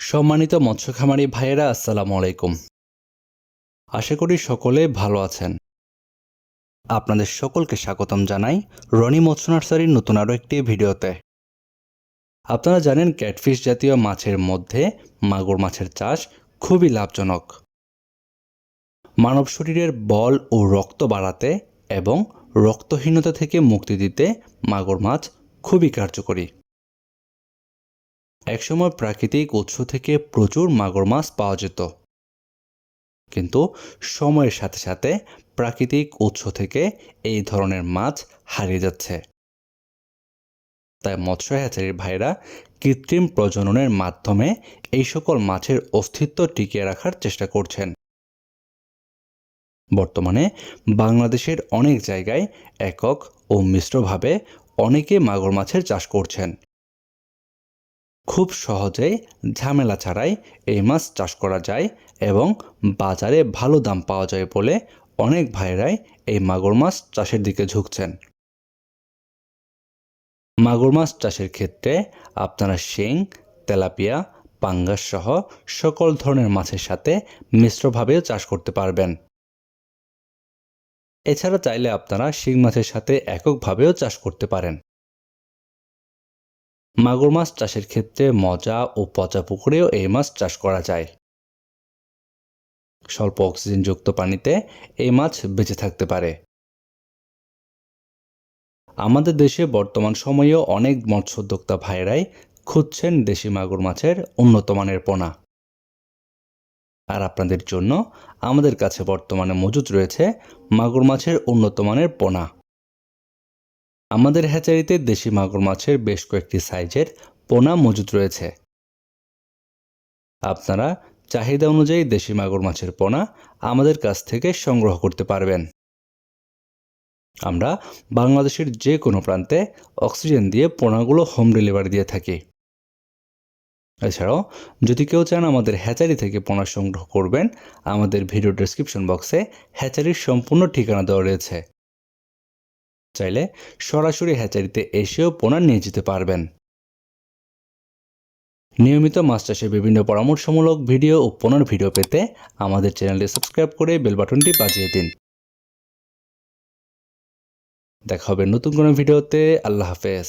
সম্মানিত মৎস্য খামারি ভাইয়েরা, আসসালামু আলাইকুম। আশা করি সকলে ভালো আছেন। আপনাদের সকলকে স্বাগতম জানাই রনি মৎস্য নার্সারির নতুন আরও একটি ভিডিওতে। আপনারা জানেন ক্যাটফিশ জাতীয় মাছের মধ্যে মাগুর মাছের চাষ খুবই লাভজনক। মানব শরীরের বল ও রক্ত বাড়াতে এবং রক্তহীনতা থেকে মুক্তি দিতে মাগুর মাছ খুবই কার্যকরী। একসময় প্রাকৃতিক উৎস থেকে প্রচুর মাগুর মাছ পাওয়া যেত, কিন্তু সময়ের সাথে সাথে প্রাকৃতিক উৎস থেকে এই ধরনের মাছ হারিয়ে যাচ্ছে। তাই মৎস্য হ্যাচারির ভাইরা কৃত্রিম প্রজননের মাধ্যমে এই সকল মাছের অস্তিত্ব টিকিয়ে রাখার চেষ্টা করছেন। বর্তমানে বাংলাদেশের অনেক জায়গায় একক ও মিশ্রভাবে অনেকে মাগুর মাছের চাষ করছেন। খুব সহজেই ঝামেলা ছাড়াই এই মাছ চাষ করা যায় এবং বাজারে ভালো দাম পাওয়া যায় বলে অনেক ভাইরাই এই মাগুর মাছ চাষের দিকে ঝুঁকছেন। মাগুর মাছ চাষের ক্ষেত্রে আপনারা শিং, তেলাপিয়া, পাঙ্গাস সহ সকল ধরনের মাছের সাথে মিশ্রভাবেও চাষ করতে পারবেন। এছাড়া চাইলে আপনারা শিং মাছের সাথে এককভাবেও চাষ করতে পারেন। মাগুর মাছ চাষের ক্ষেত্রে মজা ও পচা পুকুরেও এই মাছ চাষ করা যায়। স্বল্প অক্সিজেনযুক্ত পানিতে এই মাছ বেঁচে থাকতে পারে। আমাদের দেশে বর্তমান সময়েও অনেক মৎস্যোদ্যোক্তা ভাইরাই খুঁজছেন দেশি মাগুর মাছের উন্নত মানের পোনা। আর আপনাদের জন্য আমাদের কাছে বর্তমানে মজুদ রয়েছে মাগুর মাছের উন্নত মানের পোনা। আমাদের হ্যাচারিতে দেশি মাগুর মাছের বেশ কয়েকটি সাইজের পোনা মজুদ রয়েছে। আপনারা চাহিদা অনুযায়ী দেশি মাগুর মাছের পোনা আমাদের কাছ থেকে সংগ্রহ করতে পারবেন। আমরা বাংলাদেশের যে কোনো প্রান্তে অক্সিজেন দিয়ে পোনাগুলো হোম ডেলিভারি দিয়ে থাকি। এছাড়াও যদি কেউ চান আমাদের হ্যাচারি থেকে পোনা সংগ্রহ করবেন, আমাদের ভিডিও ডেসক্রিপশন বক্সে হ্যাচারির সম্পূর্ণ ঠিকানা দেওয়া রয়েছে। চাইলে সরাসরি হ্যাচারিতে এসেও পোনা নিয়ে যেতে পারবেন। নিয়মিত মাছ চাষের বিভিন্ন পরামর্শমূলক ভিডিও ও পোনার ভিডিও পেতে আমাদের চ্যানেলটি সাবস্ক্রাইব করে বেল বাটনটি বাজিয়ে দিন। দেখা হবে নতুন কোনো ভিডিওতে। আল্লাহ হাফেজ।